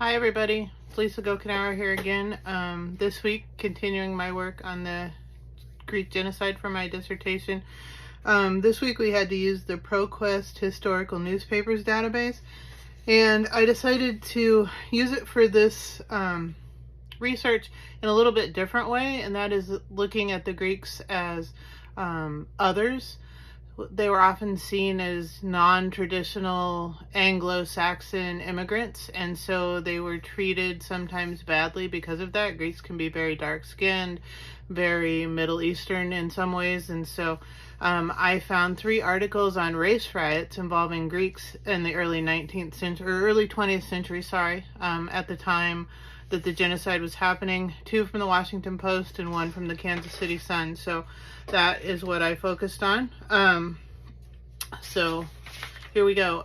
Hi everybody, Lisa Gokenauer here again. This week, continuing my work on the Greek genocide for my dissertation. This week we had to use the ProQuest Historical Newspapers database, and I decided to use it for this research in a little bit different way, and that is looking at the Greeks as others. They were often seen as non-traditional Anglo-Saxon immigrants, and so they were treated sometimes badly because of that. Greeks can be very dark-skinned, very Middle Eastern in some ways, and so I found 3 articles on race riots involving Greeks in the early 19th century, or early 20th century, at the time that the genocide was happening. 2 from the Washington Post and 1 from the Kansas City Sun. So that is what I focused on. So here we go.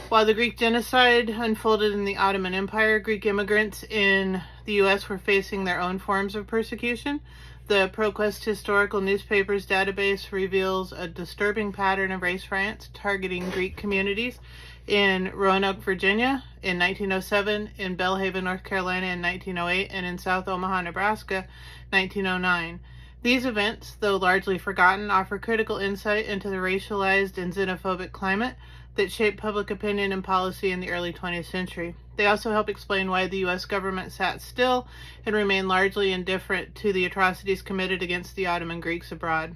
While the Greek genocide unfolded in the Ottoman Empire, Greek immigrants in the U.S. were facing their own forms of persecution. The ProQuest Historical Newspapers database reveals a disturbing pattern of race riots targeting Greek communities in Roanoke, Virginia in 1907, in Belhaven, North Carolina in 1908, and in South Omaha, Nebraska, 1909. These events, though largely forgotten, offer critical insight into the racialized and xenophobic climate that shaped public opinion and policy in the early 20th century. They also help explain why the U.S. government sat still and remained largely indifferent to the atrocities committed against the Ottoman Greeks abroad.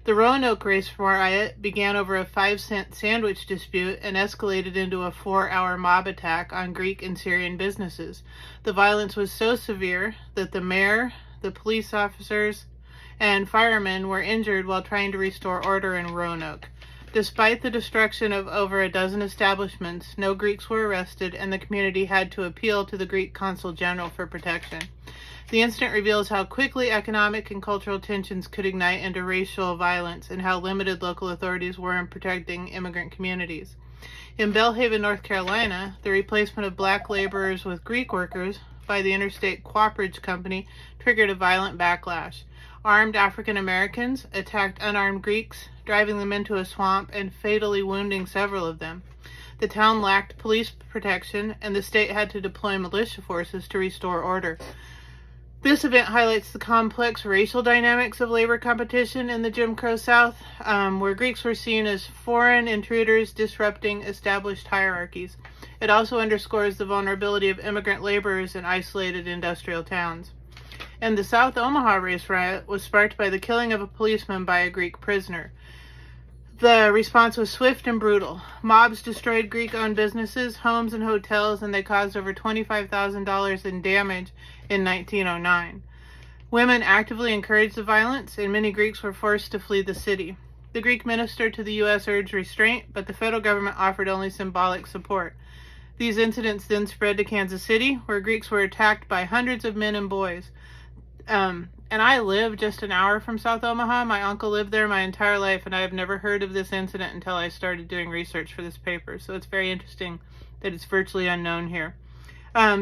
The Roanoke race riot began over a 5-cent sandwich dispute and escalated into a 4-hour mob attack on Greek and Syrian businesses. The violence was so severe that the mayor, the police officers, and firemen were injured while trying to restore order in Roanoke. Despite the destruction of over a dozen establishments, no Greeks were arrested, and the community had to appeal to the Greek consul general for protection. The incident reveals how quickly economic and cultural tensions could ignite into racial violence and how limited local authorities were in protecting immigrant communities. In Belhaven, North Carolina, the replacement of black laborers with Greek workers by the Interstate Cooperage Company triggered a violent backlash. Armed African Americans attacked unarmed Greeks, driving them into a swamp and fatally wounding several of them. The town lacked police protection, and the state had to deploy militia forces to restore order. This event highlights the complex racial dynamics of labor competition in the Jim Crow South, where Greeks were seen as foreign intruders disrupting established hierarchies. It also underscores the vulnerability of immigrant laborers in isolated industrial towns. And the South Omaha race riot was sparked by the killing of a policeman by a Greek prisoner. The response was swift and brutal. Mobs destroyed Greek-owned businesses, homes, and hotels, and they caused over $25,000 in damage in 1909. Women actively encouraged the violence, and many Greeks were forced to flee the city. The Greek minister to the U.S. urged restraint, but the federal government offered only symbolic support. These incidents then spread to Kansas City, where Greeks were attacked by hundreds of men and boys. And I live just an hour from South Omaha. My uncle lived there my entire life, and I have never heard of this incident until I started doing research for this paper. So it's very interesting that it's virtually unknown here.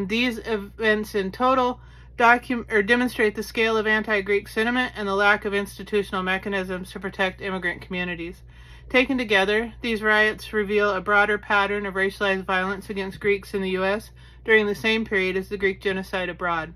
These events in total demonstrate the scale of anti-Greek sentiment and the lack of institutional mechanisms to protect immigrant communities. Taken together, these riots reveal a broader pattern of racialized violence against Greeks in the U.S. during the same period as the Greek genocide abroad.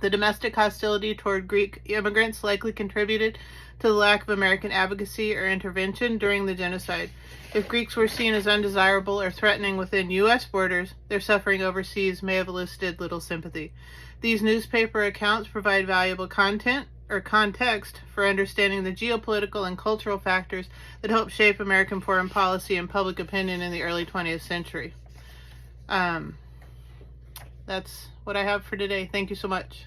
The domestic hostility toward Greek immigrants likely contributed to the lack of American advocacy or intervention during the genocide. If Greeks were seen as undesirable or threatening within U.S. borders, their suffering overseas may have elicited little sympathy. These newspaper accounts provide valuable content or context for understanding the geopolitical and cultural factors that helped shape American foreign policy and public opinion in the early 20th century. That's what I have for today. Thank you so much.